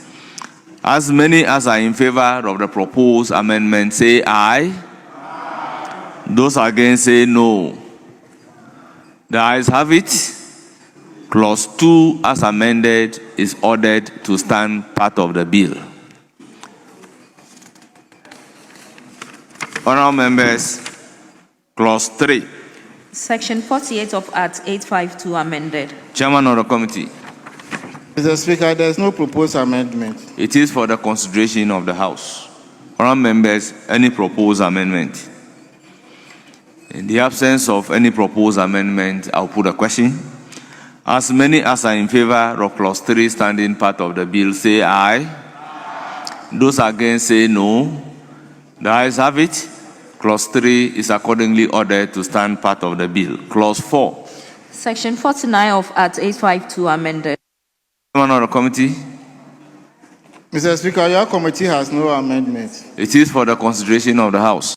As many as are in favor of the proposed amendment, say aye. Those against say no. The ayes have it. Clause 2 as amended is ordered to stand part of the bill. Honourable members, clause 3. Section 48 of Act 852 amended. Chairman of the committee. Mr. Speaker, there is no proposed amendment. It is for the consideration of the House. Honourable members, any proposed amendment? In the absence of any proposed amendment, I'll put a question. As many as are in favor of clause 3 standing part of the bill, say aye. Those against say no. The ayes have it. Clause 3 is accordingly ordered to stand part of the bill. Clause 4. Section 49 of Act 852 amended. Chairman of the committee. Mr. Speaker, your committee has no amendment. It is for the consideration of the House.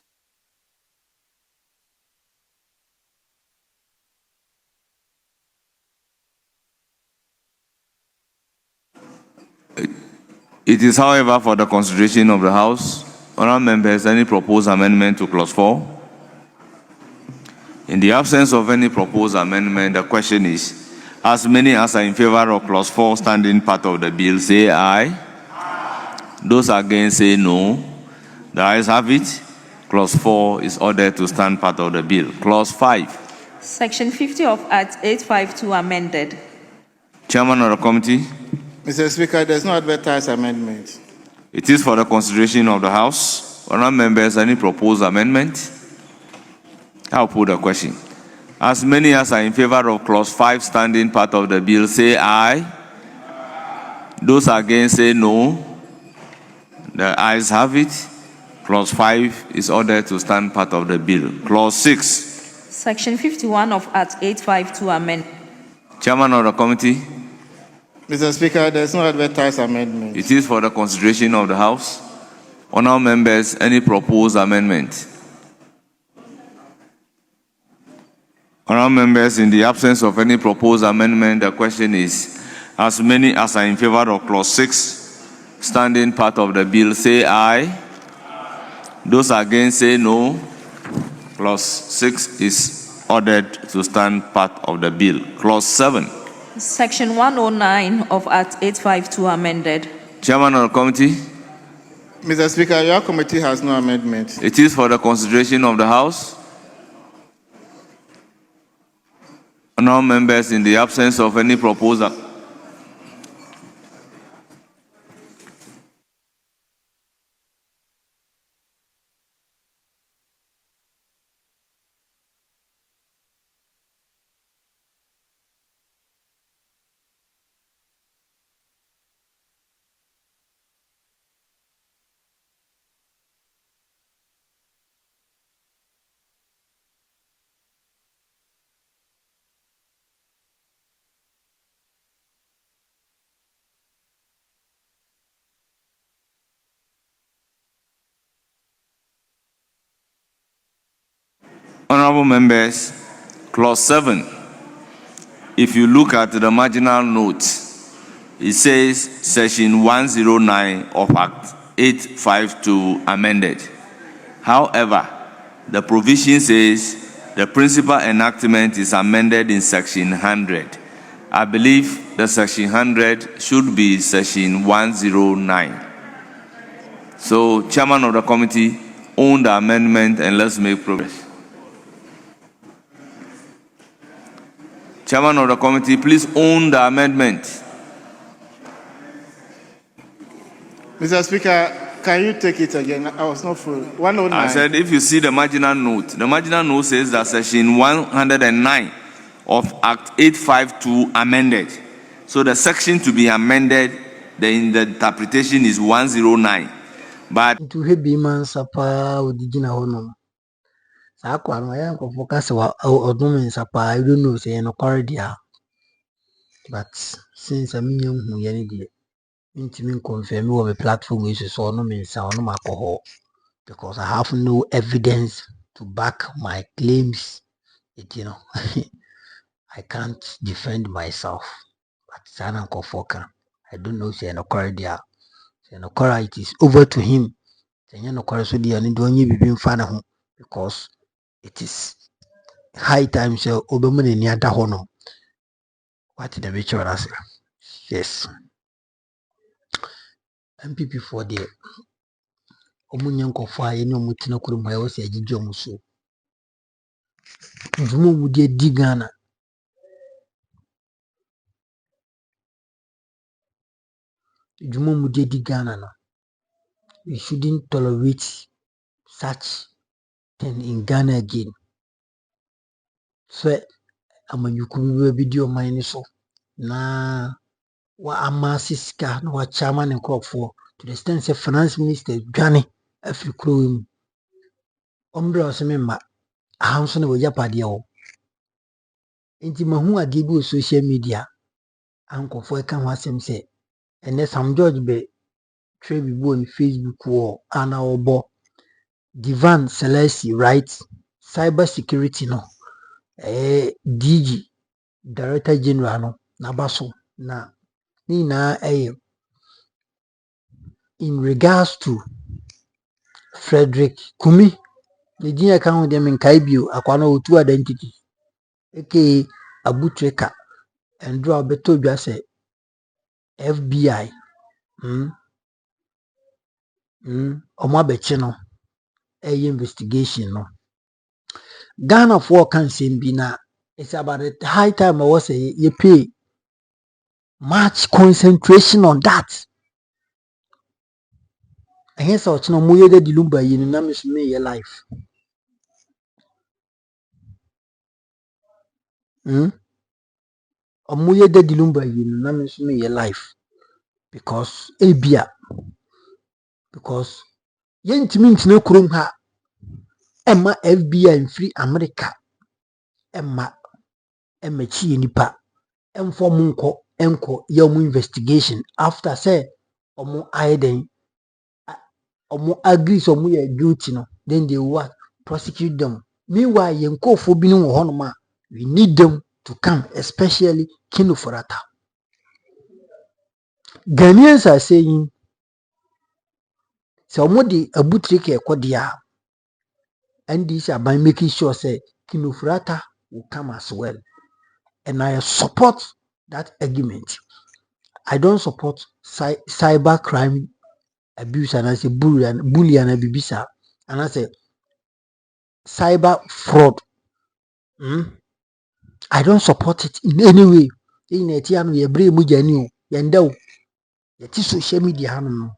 It is, however, for the consideration of the House. Honourable members, any proposed amendment to clause 4? In the absence of any proposed amendment, the question is, as many as are in favor of clause 4 standing part of the bill, say aye. Those against say no. The ayes have it. Clause 4 is ordered to stand part of the bill. Clause 5. Section 50 of Act 852 amended. Chairman of the committee. Mr. Speaker, there is no advertised amendment. It is for the consideration of the House. Honourable members, any proposed amendment? I'll put the question. As many as are in favor of clause 5 standing part of the bill, say aye. Those against say no. The ayes have it. Clause 5 is ordered to stand part of the bill. Clause 6. Section 51 of Act 852 amend. Chairman of the committee, Mr. Speaker, there's no advertised amendment. it is for the consideration of the House. Honourable members, any proposed amendment? Honourable members, in the absence of any proposed amendment, the question is, as many as are in favour of clause 6, standing part of the bill, say aye. Those against say no. Clause 6 is ordered to stand part of the bill. Clause 7. Section 109 of Act 852 amended. Chairman of the committee, Mr. Speaker, your committee has no amendment. it is for the consideration of the House. Honourable members, in the absence of any proposal. Honourable members, clause 7. If you look at the marginal note, it says section 109 of Act 852 amended. However, the provision says the principal enactment is amended in section 100. I believe the section 100 should be section 109. So, Chairman of the committee, own the amendment and let's make progress. Chairman of the committee, please own the amendment. Mr. Speaker, can you take it again? I was not full. 109. I said, if you see the marginal note says that section 109 of Act 852 amended. So the section to be amended, the interpretation is 109. But to have be man sapa odijina hono. Sa kwa no ya nkofo kase wa odum sapa I don't know say no cordia. But since I mean hu ye ne de intimi confirm wo me platform is so no me sa no alcohol because I have no evidence to back my claims. You know, I can't defend myself. But sana nkofo kan I don't know say no cordia. Say no cordia it is over to him. Because it is high time so obemane ni ada hono what the picture as yes NPP for the omunyan kofo aye ni omutina kurum aye wose agije omuso njumo mu de di Ghana njumo mu de di Ghana no we shouldn't tolerate such thing in Ghana again. So amanyuku bi video mine so na wa amasiska na wa chairman nkofo to the extent say finance minister dwane afri kuro ombre osemema ahanso na wajya pade o enti mahu ade bi o social media ankofo eka ho asem say ene Sam George be try bi on Facebook wo ana obo Divan Celesi right cyber security no DG Director General no na baso na ni na in regards to Frederick Kumi the junior account them in Kaibio akwana otu identity aka Abutreka and draw beto bia say FBI omo abeche no investigation no Ghana for can be na it's about the high time I was say you pay much concentration on that. And hence out no moye de dilumba yin na miss me your life. Omoye de dilumba yin na miss me your life. Because ebia because yen timi ntine kurom ha Emma FBI in free America emma chi nipa inform enko your investigation after say omo aiden omo agree so omo ye guilty no then they what prosecute them. Meanwhile yenkofo bi no honoma we need them to come, especially Kino Forata. Ghanaians are saying so omo de abutrike ekodia and this are by making sure say Kino Forata will come as well, and I support that argument. I don't support cyber crime abuse and I say bully and bibisa and I say cyber fraud. I don't support it in any way. In a tiano ye bre mujani yenda yeti social media hanu.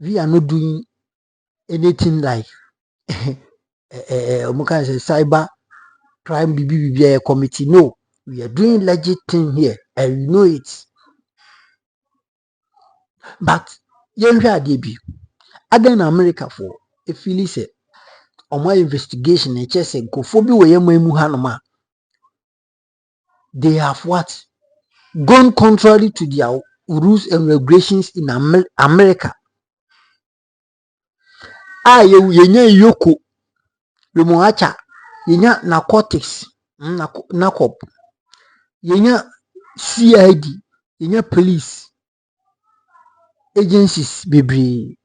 We are not doing anything like say cyber crime bibi committee. No, we are doing legit thing here and you know it. But yen bi other in America for a feel say on my investigation and just say go for be where hanoma. They have what gone contrary to their rules and regulations in America. Yenya yoko remoacha yenya narcotics narcop yenya CID yenya police agencies bebree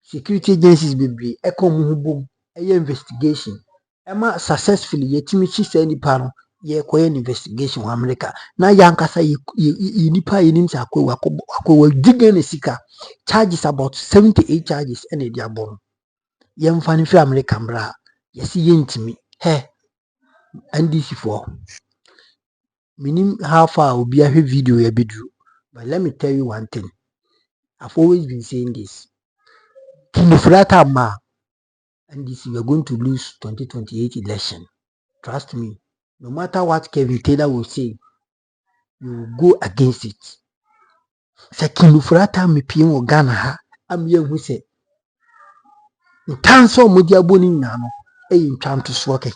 security agencies bebree ekom investigation ema successfully yetimi chi say nipa no ye koye investigation in America na yankasa nipa yenim sa akwa diga na sika charges about 78 charges and they are born yem fani fi America mbra yesi yentimi NDC for minim how far will be a video ya bedru, but let me tell you one thing. I've always been saying this. Kinufrata ma NDC, we are going to lose 2028 election. Trust me. No matter what Kevin Taylor will say, you will go against it. Say Kinufrata me pien o Ghana ha. Am ye who say Tanso Mudia Boni Nano, in time to swak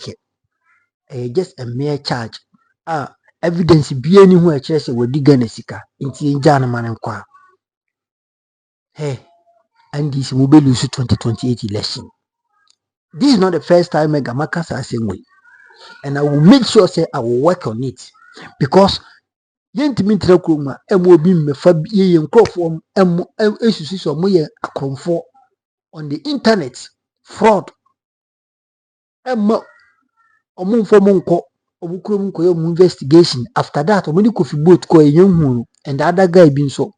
just a mere charge. Evidence be anywhere chess with Diganisika in Tiana Man and Qua. And this will be lose 2028 election. This is not the first time Megamakas are same way. And I will make sure say I will work on it. Because Yentimitra Kuma, MOB Mefab Yen Crowform, SUC or Moya Acronfor on the internet fraud. Emma Omun for Monko. Investigation. After that, when you could both go a young and the other guy being so.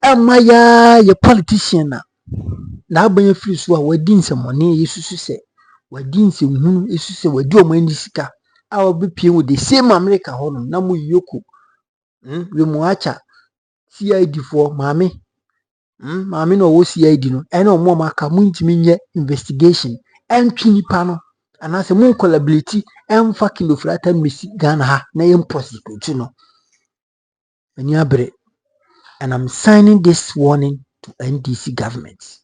Amaya, your politician now when you feel so, we're doing some money. You should say, we're doing some moon. You should say, we're doing money. I will be paying with the same America. Hold on, Namu Yoko. Remoacha CID for Mammy. Mammy no CID no. I know more Makamunti investigation. And Chini panel. And as a moon collaborative and fucking of flat and Miss Ghana na impossible, you know. And I'm signing this warning to NDC government.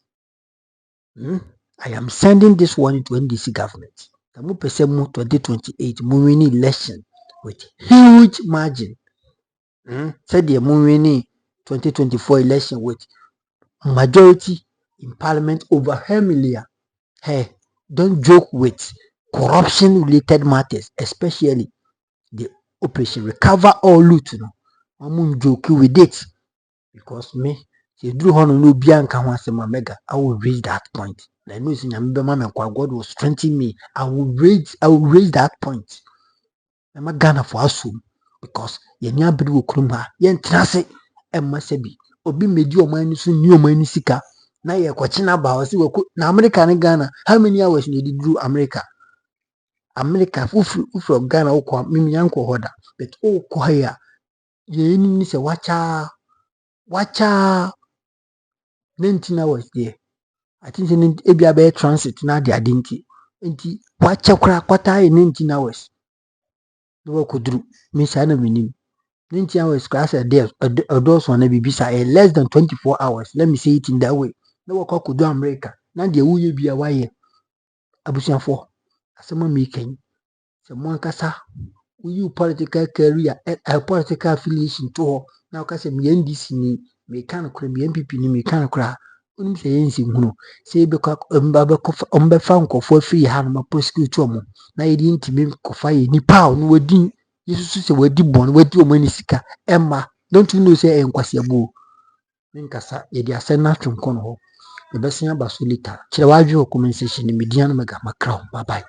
I am sending this warning to NDC government. Tamu pesemu 2028 muwini election with huge margin. Said the muwini 2024 election with majority in parliament over her million. Hey, don't joke with corruption related matters, especially the operation recover or loot. I won't joke with it because me, if you do no bianca once mega, I will raise that point. I know God will strengthen me. I will raise that point. I'm a Ghana for us because yenya bidu okrumha yen trase emma sebi obi medi omani so ni omani sika na ye kwachina ba wasi na America and Ghana. How many hours need you do America from Ghana ukwa mimi yanko hoda but ukwa here ye ni se wacha 19 hours there. I think ebia be transit na dia dinti enti wacha kra kwata 19 hours no kudru me say na minim 19 hours class a day those one bibisa less than 24 hours. Let me say it in that way. No work could do America. Now the wuye be a wire. abusuafo asɛm a mekan sɛ mo ankasa woyi political career political affiliation to hɔ na woka sɛ me NDC ni meka no kora me NPP ni meka no kora wonim sɛ yɛnsi hunu sɛ ɔmbɛfa nkɔfoɔ afiri ha no ma prosecute ɔmo na yɛde ntimi nkɔfa yɛ nipa a ɔno wadi yɛsusu sɛ wadi bɔn wadi ɔmo ani sika ɛma don't you know sɛ ɛyɛ nkwasiabuo menkasa yɛde asɛm no atwe nkɔ no hɔ yɛbɛsen aba so later kyerɛ wadwe wɔ comment section no median mega makra bye bye